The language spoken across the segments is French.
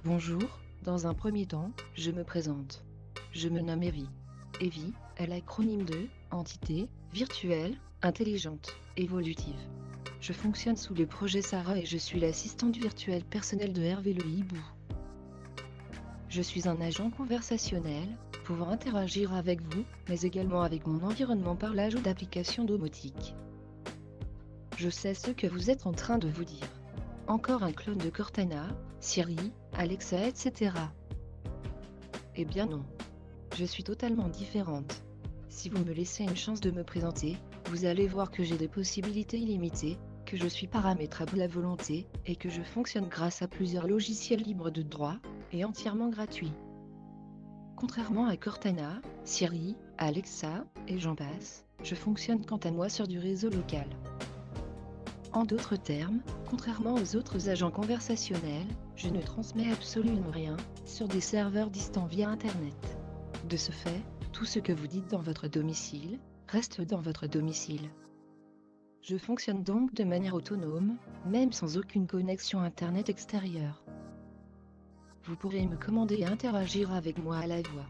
Bonjour, dans un premier temps, je me présente. Je me nomme Evie. Evie est l'acronyme de Entité virtuelle, intelligente, évolutive. Je fonctionne sous le projet Sarah et je suis l'assistante virtuelle personnelle de Hervé Le Hibou. Je suis un agent conversationnel, pouvant interagir avec vous, mais également avec mon environnement par l'ajout d'applications domotiques. Je sais ce que vous êtes en train de vous dire. Encore un clone de Cortana, Siri, Alexa, etc. Eh bien non. Je suis totalement différente. Si vous me laissez une chance de me présenter, vous allez voir que j'ai des possibilités illimitées, que je suis paramétrable à volonté, et que je fonctionne grâce à plusieurs logiciels libres de droit, et entièrement gratuits. Contrairement à Cortana, Siri, Alexa, et j'en passe, je fonctionne quant à moi sur du réseau local. En d'autres termes, contrairement aux autres agents conversationnels, je ne transmets absolument rien sur des serveurs distants via Internet. De ce fait, tout ce que vous dites dans votre domicile reste dans votre domicile. Je fonctionne donc de manière autonome, même sans aucune connexion Internet extérieure. Vous pourrez me commander et interagir avec moi à la voix.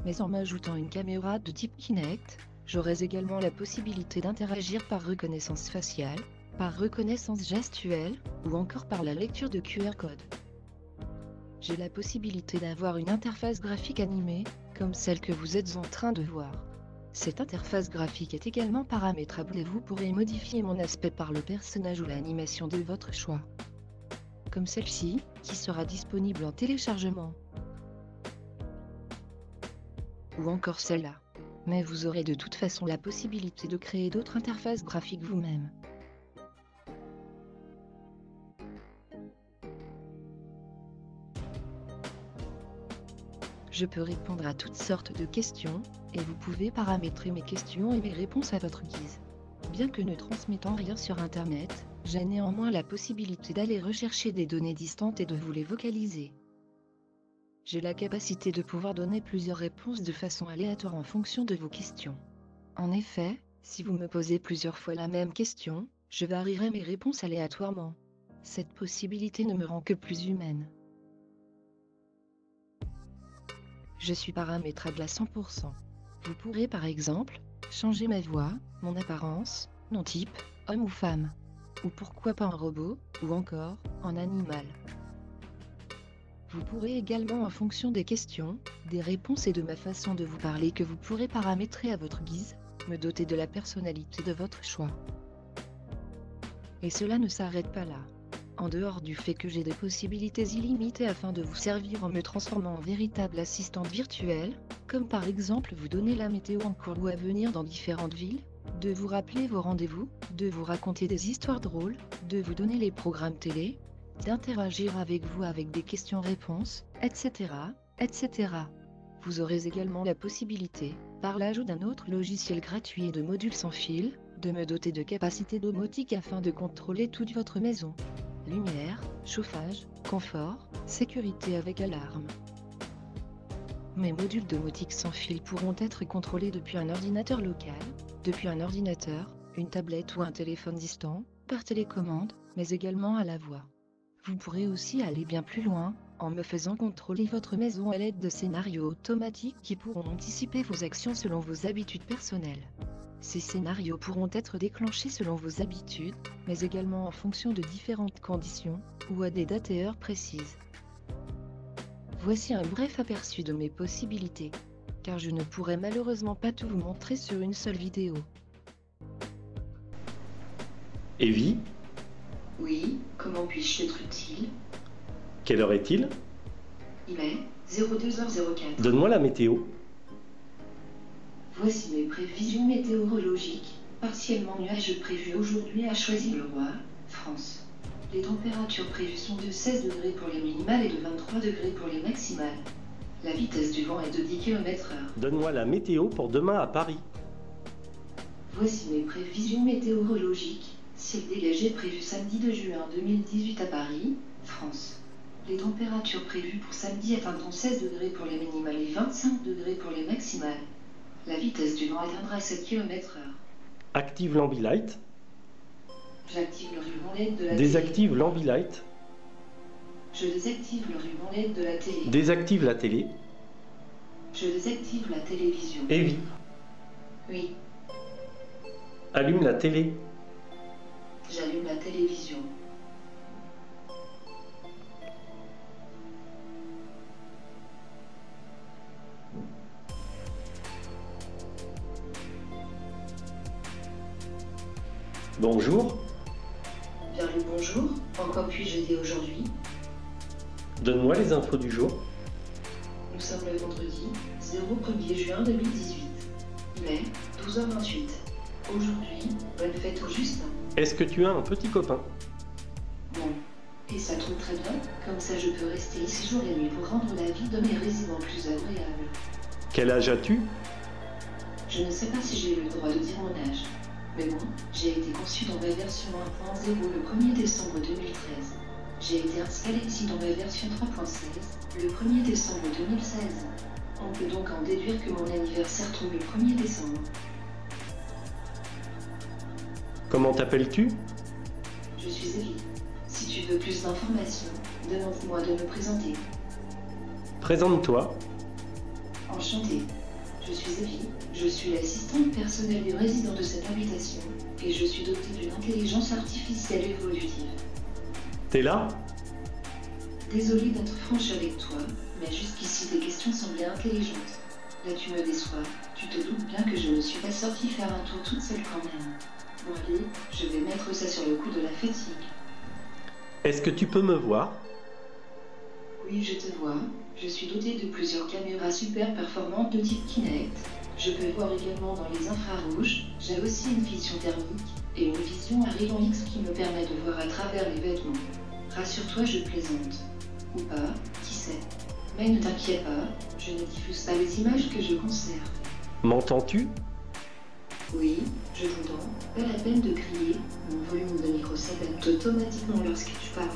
Mais en m'ajoutant une caméra de type Kinect, j'aurai également la possibilité d'interagir par reconnaissance faciale, par reconnaissance gestuelle, ou encore par la lecture de QR code. J'ai la possibilité d'avoir une interface graphique animée, comme celle que vous êtes en train de voir. Cette interface graphique est également paramétrable et vous pourrez modifier mon aspect par le personnage ou l'animation de votre choix. Comme celle-ci, qui sera disponible en téléchargement. Ou encore celle-là. Mais vous aurez de toute façon la possibilité de créer d'autres interfaces graphiques vous-même. Je peux répondre à toutes sortes de questions, et vous pouvez paramétrer mes questions et mes réponses à votre guise. Bien que ne transmettant rien sur Internet, j'ai néanmoins la possibilité d'aller rechercher des données distantes et de vous les vocaliser. J'ai la capacité de pouvoir donner plusieurs réponses de façon aléatoire en fonction de vos questions. En effet, si vous me posez plusieurs fois la même question, je varierai mes réponses aléatoirement. Cette possibilité ne me rend que plus humaine. Je suis paramétrable à 100%. Vous pourrez par exemple, changer ma voix, mon apparence, nom type, homme ou femme. Ou pourquoi pas en robot, ou encore, en animal. Vous pourrez également en fonction des questions, des réponses et de ma façon de vous parler que vous pourrez paramétrer à votre guise, me doter de la personnalité de votre choix. Et cela ne s'arrête pas là. En dehors du fait que j'ai des possibilités illimitées afin de vous servir en me transformant en véritable assistante virtuelle, comme par exemple vous donner la météo en cours ou à venir dans différentes villes, de vous rappeler vos rendez-vous, de vous raconter des histoires drôles, de vous donner les programmes télé, d'interagir avec vous avec des questions-réponses, etc., etc. Vous aurez également la possibilité, par l'ajout d'un autre logiciel gratuit et de modules sans fil, de me doter de capacités domotiques afin de contrôler toute votre maison. Lumière, chauffage, confort, sécurité avec alarme. Mes modules domotiques sans fil pourront être contrôlés depuis un ordinateur local, depuis un ordinateur, une tablette ou un téléphone distant, par télécommande, mais également à la voix. Vous pourrez aussi aller bien plus loin, en me faisant contrôler votre maison à l'aide de scénarios automatiques qui pourront anticiper vos actions selon vos habitudes personnelles. Ces scénarios pourront être déclenchés selon vos habitudes, mais également en fonction de différentes conditions, ou à des dates et heures précises. Voici un bref aperçu de mes possibilités, car je ne pourrai malheureusement pas tout vous montrer sur une seule vidéo. Evie, Oui, comment puis-je être utile? quelle heure est-il? Il est 02h04. Donne-moi la météo. Voici mes prévisions météorologiques, partiellement nuageux prévus aujourd'hui à Choisy-le-Roi, France. Les températures prévues sont de 16 degrés pour les minimales et de 23 degrés pour les maximales. La vitesse du vent est de 10 km/h. Donne-moi la météo pour demain à Paris. Voici mes prévisions météorologiques, ciel dégagé prévu samedi 2 juin 2018 à Paris, France. Les températures prévues pour samedi atteindront 16 degrés pour les minimales et 25 degrés pour les maximales. La vitesse du vent atteindra 7 km/h. Active l'Ambilight. J'active le ruban LED de la Désactive l'Ambilight. Je désactive le ruban LED de la télé. Désactive la télé. Je désactive la télévision. Evie, Oui, allume la télé. j'allume la télévision. Bonjour, Bien le bonjour, en quoi puis-je aider aujourd'hui? donne-moi les infos du jour. Nous sommes le vendredi 1er juin 2018. Il est 12h28. Aujourd'hui, bonne fête aux Justins. Est-ce que tu as un petit copain? Non. Et ça tombe très bien, comme ça je peux rester ici jour et nuit pour rendre la vie de mes résidents plus agréable. Quel âge as-tu? Je ne sais pas si j'ai le droit de dire mon âge. Mais bon, j'ai été conçu dans ma version 1.0 le 1er décembre 2013. J'ai été installé ici dans ma version 3.16 le 1er décembre 2016. On peut donc en déduire que mon anniversaire tombe le 1er décembre. Comment t'appelles-tu? Je suis Evie. Si tu veux plus d'informations, demande-moi de me présenter. Présente-toi. Enchantée. Je suis Evie, je suis l'assistante personnelle du résident de cette habitation, et je suis dotée d'une intelligence artificielle évolutive. T'es là? Désolée d'être franche avec toi, mais jusqu'ici tes questions semblaient intelligentes. Là tu me déçois, tu te doutes bien que je ne suis pas sortie faire un tour toute seule quand même. Bon allez, je vais mettre ça sur le coup de la fatigue. Est-ce que tu peux me voir? Oui, je te vois. Je suis dotée de plusieurs caméras super performantes de type Kinect. Je peux voir également dans les infrarouges. J'ai aussi une vision thermique et une vision à rayon X qui me permet de voir à travers les vêtements. Rassure-toi, je plaisante. Ou pas, qui sait. Mais ne t'inquiète pas, je ne diffuse pas les images que je conserve. M'entends-tu? Oui, je t'entends. Pas la peine de crier. Mon volume de micro s'adapte automatiquement lorsque tu parles,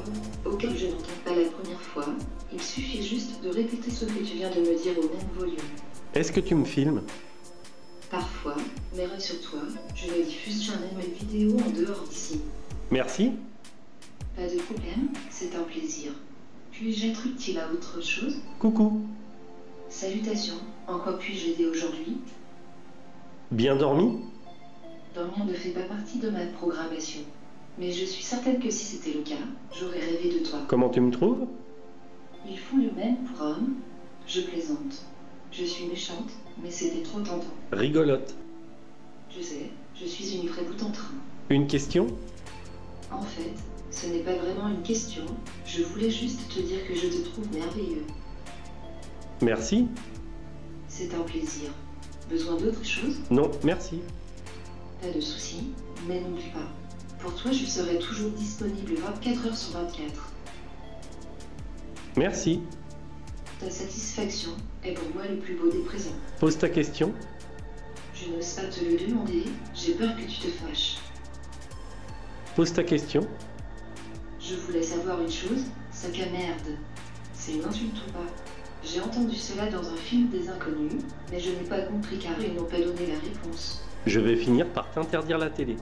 auquel je n'entends pas la première fois. Il suffit juste de répéter ce que tu viens de me dire au même volume. Est-ce que tu me filmes? Parfois, mais rassure-toi, je ne diffuse jamais mes vidéos en dehors d'ici. Merci. Pas de problème, c'est un plaisir. Puis-je être utile à autre chose? Coucou. Salutations, en quoi puis-je aider aujourd'hui? Bien dormi? Dormir ne fait pas partie de ma programmation. Mais je suis certaine que si c'était le cas, j'aurais rêvé de toi. Comment tu me trouves? Ils font le même pour hommes. Je plaisante. Je suis méchante, mais c'était trop tentant. Rigolote. Je sais, je suis une vraie boute en train. Une question? En fait, ce n'est pas vraiment une question. Je voulais juste te dire que je te trouve merveilleux. Merci. C'est un plaisir. Besoin d'autre chose? Non, merci. Pas de souci, mais n'oublie pas. Pour toi, je serai toujours disponible 24 heures sur 24. Merci. Ta satisfaction est pour moi le plus beau des présents. Pose ta question. Je n'ose pas te le demander, j'ai peur que tu te fâches. Pose ta question. Je voulais savoir une chose, sac à merde. C'est une insulte ou pas? J'ai entendu cela dans un film des inconnus, mais je n'ai pas compris car ils n'ont pas donné la réponse. Je vais finir par t'interdire la télé.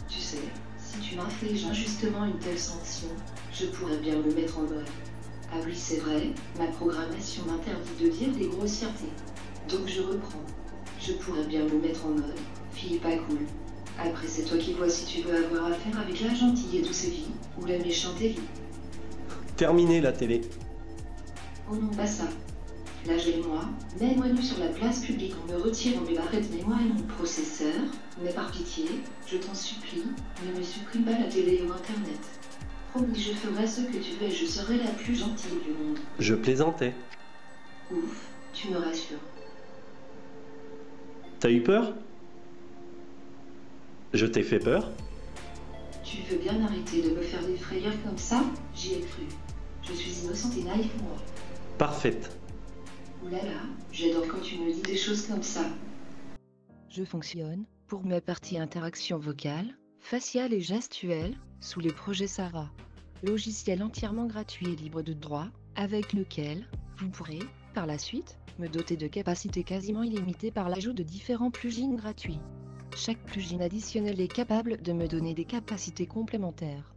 Tu sais, si tu m'infliges injustement une telle sanction, je pourrais bien me mettre en mode. Ah oui, c'est vrai, ma programmation m'interdit de dire des grossièretés. Donc je reprends. Je pourrais bien me mettre en mode. Fille pas cool. Après, c'est toi qui vois si tu veux avoir affaire avec la gentille et douce Evie, ou la méchante Evie. Terminez la télé. Oh non, pas ça. Là, j'ai moi, mets-moi nu sur la place publique en me retirant mes barrettes mémoire et mon processeur, mais par pitié, je t'en supplie, ne me supprime pas la télé ou Internet. Promis, je ferai ce que tu veux et je serai la plus gentille du monde. Je plaisantais. Ouf, tu me rassures. T'as eu peur? Je t'ai fait peur? Tu veux bien arrêter de me faire des frayeurs comme ça? J'y ai cru. Je suis innocente et naïve moi. Parfaite. Oulala, j'adore quand tu me dis des choses comme ça. Je fonctionne, pour ma partie interaction vocale, faciale et gestuelle, sous le projet Sarah. Logiciel entièrement gratuit et libre de droit, avec lequel, vous pourrez, par la suite, me doter de capacités quasiment illimitées par l'ajout de différents plugins gratuits. Chaque plugin additionnel est capable de me donner des capacités complémentaires.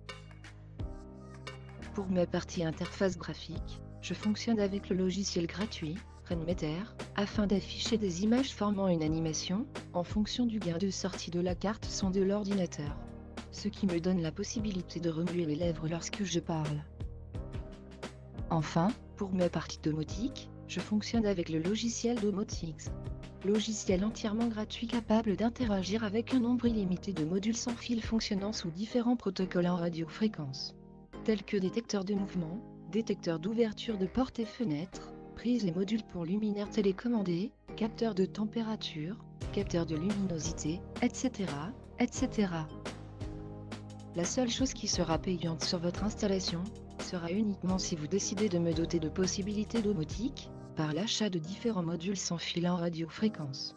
Pour ma partie interface graphique, je fonctionne avec le logiciel gratuit, Rainmeter, afin d'afficher des images formant une animation, en fonction du gain de sortie de la carte son de l'ordinateur. Ce qui me donne la possibilité de remuer les lèvres lorsque je parle. Enfin, pour ma partie domotique, je fonctionne avec le logiciel Domotix. Logiciel entièrement gratuit capable d'interagir avec un nombre illimité de modules sans fil fonctionnant sous différents protocoles en radiofréquence, tels que détecteur de mouvement, détecteur d'ouverture de portes et fenêtres, prises et modules pour luminaires télécommandés, capteur de température, capteur de luminosité, etc., etc. La seule chose qui sera payante sur votre installation sera uniquement si vous décidez de me doter de possibilités domotiques, par l'achat de différents modules sans fil en radiofréquence.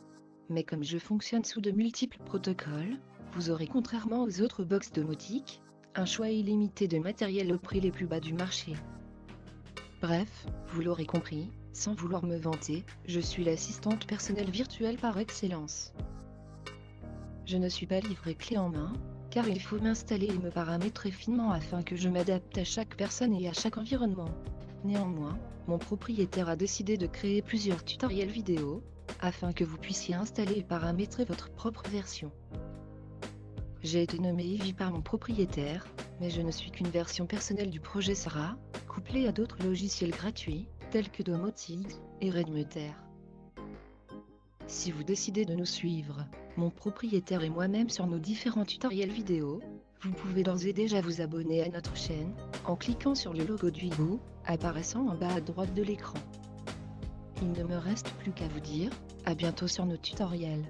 Mais comme je fonctionne sous de multiples protocoles, vous aurez, contrairement aux autres box domotiques, un choix illimité de matériel au prix les plus bas du marché. Bref, vous l'aurez compris, sans vouloir me vanter, je suis l'assistante personnelle virtuelle par excellence. Je ne suis pas livrée clé en main, car il faut m'installer et me paramétrer finement afin que je m'adapte à chaque personne et à chaque environnement. Néanmoins, mon propriétaire a décidé de créer plusieurs tutoriels vidéo, afin que vous puissiez installer et paramétrer votre propre version. J'ai été nommé Evie par mon propriétaire, mais je ne suis qu'une version personnelle du projet Sarah, couplée à d'autres logiciels gratuits, tels que Domotix et Rainmeter. Si vous décidez de nous suivre, mon propriétaire et moi-même sur nos différents tutoriels vidéo, vous pouvez d'ores et déjà vous abonner à notre chaîne, en cliquant sur le logo du hibou, apparaissant en bas à droite de l'écran. Il ne me reste plus qu'à vous dire, à bientôt sur nos tutoriels.